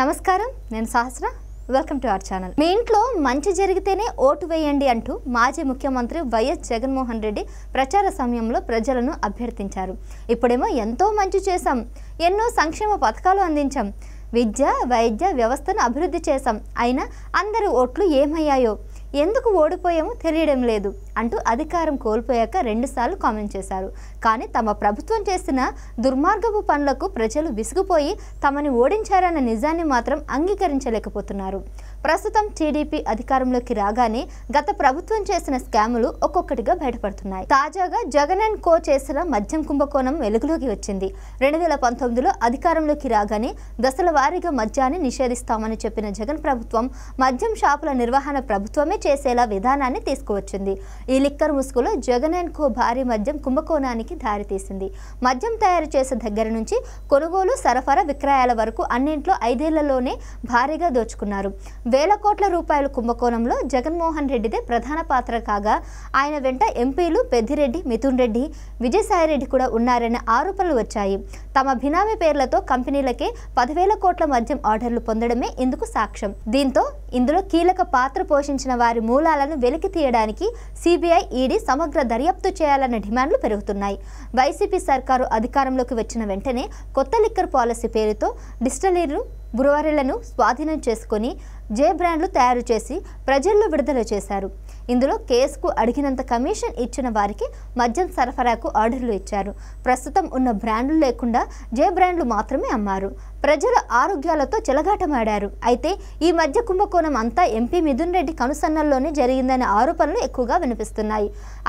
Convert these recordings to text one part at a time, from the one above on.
నమస్కారం, నేను Sahasra. Welcome to our channel. మీ ఇంట్లో మంచి జరిగితేనే ఓటు వేయండి అంటూ మాజీ ముఖ్యమంత్రి వైఎస్ జగన్మోహన్ రెడ్డి ప్రచార సమయంలో ప్రజలను అభ్యర్థించారు. ఇప్పుడేమో ఎంతో మంచి చేశాం, ఎన్నో సంక్షేమ పథకాలు అందించాం, విద్య వైద్య వ్యవస్థను అభివృద్ధి చేశాం, అయినా అందరి ఓట్లు ఏమయ్యాయో, ఎందుకు ఓడిపోయామో తెలియడం లేదు అంటూ అధికారం కోల్పోయాక 2 సార్లు కామెంట్ చేశారు. కానీ తమ ప్రభుత్వం చేసిన దుర్మార్గపు పనులకు ప్రజలు విసిగిపోయి తమని ఓడించారన్న నిజాన్ని మాత్రం అంగీకరించలేకపోతున్నారు. ప్రస్తుతం టీడీపీ అధికారంలోకి రాగానే గత ప్రభుత్వం చేసిన స్కాములు ఒక్కొక్కటిగా బయటపడుతున్నాయి. తాజాగా జగన్ అండ్ కో చేసిన మద్యం కుంభకోణం వెలుగులోకి వచ్చింది. 2019లో అధికారంలోకి రాగానే దశల వారీగా మద్యాన్ని నిషేధిస్తామని చెప్పిన జగన్ ప్రభుత్వం మద్యం షాపుల నిర్వహణ ప్రభుత్వమే చేసేలా విధానాన్ని తీసుకువచ్చింది. ఈ లిక్కర్ ముసుగులో జగన్ అండ్ కో భారీ మద్యం కుంభకోణానికి దారితీసింది. మద్యం తయారు చేసే దగ్గర నుంచి కొనుగోలు, సరఫరా, విక్రయాల వరకు అన్నింట్లో 5 ఏళ్లలోనే భారీగా దోచుకున్నారు. వేల కోట్ల రూపాయల కుంభకోణంలో జగన్మోహన్ రెడ్డిదే ప్రధాన పాత్ర కాగా ఆయన వెంట ఎంపీలు పెద్దిరెడ్డి, మిథున్ రెడ్డి, విజయసాయిరెడ్డి కూడా ఉన్నారనే ఆరోపణలు వచ్చాయి. తమ బినామీ పేర్లతో కంపెనీలకే 10,000 కోట్ల మద్యం ఆర్డర్లు పొందడమే ఇందుకు సాక్ష్యం. దీంతో ఇందులో కీలక పాత్ర పోషించిన వారి మూలాలను వెలికి తీయడానికి సిబిఐ, ఈడీ సమగ్ర దర్యాప్తు చేయాలన్న డిమాండ్లు పెరుగుతున్నాయి. వైసీపీ సర్కారు అధికారంలోకి వచ్చిన వెంటనే కొత్త లిక్కర్ పాలసీ పేరుతో డిస్టిలరీలు, బ్రూవరీలను స్వాధీనం చేసుకుని జే బ్రాండ్లు తయారు చేసి ప్రజల్లో విడుదల చేశారు. ఇందులో కేసుకు అడిగినంత కమిషన్ ఇచ్చిన వారికి మద్యం సరఫరాకు ఆర్డర్లు ఇచ్చారు. ప్రస్తుతం ఉన్న బ్రాండ్లు లేకుండా జే బ్రాండ్లు మాత్రమే అమ్మారు. ప్రజల ఆరోగ్యాలతో చెలగాటమాడారు. అయితే ఈ మధ్య కుంభకోణం అంతా ఎంపీ మిథున్ రెడ్డి కనుసన్నల్లోనే జరిగిందనే ఆరోపణలు ఎక్కువగా వినిపిస్తున్నాయి.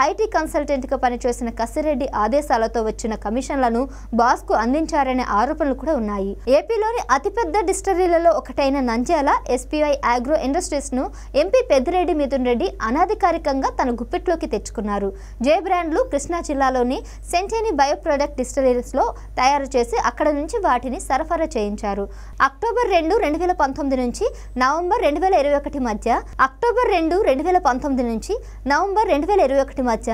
ఐటీ కన్సల్టెంట్గా పనిచేసిన కసిరెడ్డి ఆదేశాలతో వచ్చిన కమిషన్లను బాస్కు అందించారనే ఆరోపణలు కూడా ఉన్నాయి. ఏపీలోని అతిపెద్ద డిస్టిలరీలలో ఒకటైన నంద్యాల ఎస్పీఐ ఆగ్రో ఇండస్ట్రీస్ ను ఎంపీ పెద్దిరెడ్డి, మిథున్ రెడ్డి అనాధికారికంగా తన గుప్పిట్లోకి తెచ్చుకున్నారు. జే బ్రాండ్లు కృష్ణా జిల్లాలోని సెంటేని బయో ప్రొడక్ట్ డిస్టిలరీస్ లో తయారు చేసి అక్కడ నుంచి వాటిని సరఫరా చేయించారు. అక్టోబర్ 2, 2019 నుంచి నవంబర్ 2021 మధ్య నవంబర్ 2021 మధ్య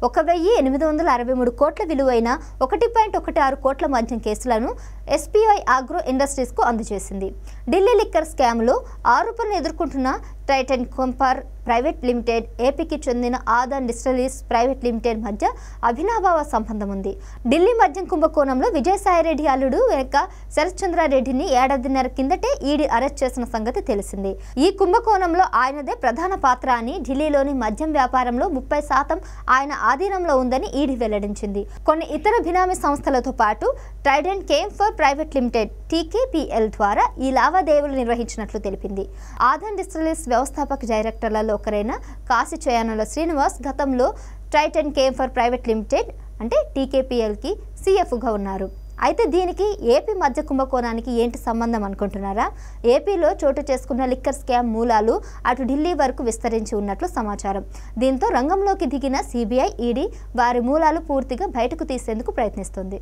1,863 కోట్ల విలువైన 1.16 కోట్ల మద్యం కేసులను ఎస్పీఐ ఆగ్రో ఇండస్ట్రీస్ కు అందజేసింది. ఢిల్లీ లిక్కర్ స్కామ్ లో ఆరోపణలు ఎదుర్కొంటున్న టైటన్ కంపర్ ప్రైవేట్ లిమిటెడ్, ఏపీకి చెందిన ఆదాన్ డిస్టిలరీస్ ప్రైవేట్ లిమిటెడ్ మధ్య అభినవ సంబంధం ఉంది. ఢిల్లీ మద్యం కుంభకోణంలో విజయసాయిరెడ్డి అల్లుడు వెనక శరత్చంద్రారెడ్డిని 1.5 ఏళ్ల కిందటే ఈడీ అరెస్ట్ చేసిన సంగతి తెలిసింది. ఈ కుంభకోణంలో ఆయనదే ప్రధాన పాత్ర అని, ఢిల్లీలోని మద్యం వ్యాపారంలో 30% ఆయన ఆధీనంలో ఉందని ఈడీ వెల్లడించింది. కొన్ని ఇతర బినామీ సంస్థలతో పాటు ట్రైడెంట్ కేంఫర్ ప్రైవేట్ లిమిటెడ్ టీకేపీఎల్ ద్వారా ఈ లావాదేవీలు నిర్వహించినట్లు తెలిపింది. ఆదాన్ డిస్టిలరీస్ వ్యవస్థాపక డైరెక్టర్లలో ఒకరైన కాశీ చయానుల శ్రీనివాస్ గతంలో టైటన్ కేంఫర్ ప్రైవేట్ లిమిటెడ్ అంటే టీకేపీఎల్కి సిఎఫ్గా ఉన్నారు. అయితే దీనికి ఏపీ మద్య కుంభకోణానికి ఏంటి సంబంధం అనుకుంటున్నారా? ఏపీలో చోటు చేసుకున్న లిక్కర్ స్కామ్ మూలాలు అటు ఢిల్లీ వరకు విస్తరించి ఉన్నట్లు సమాచారం. దీంతో రంగంలోకి దిగిన సిబిఐ, ఈడీ వారి మూలాలు పూర్తిగా బయటకు తీసేందుకు ప్రయత్నిస్తుంది.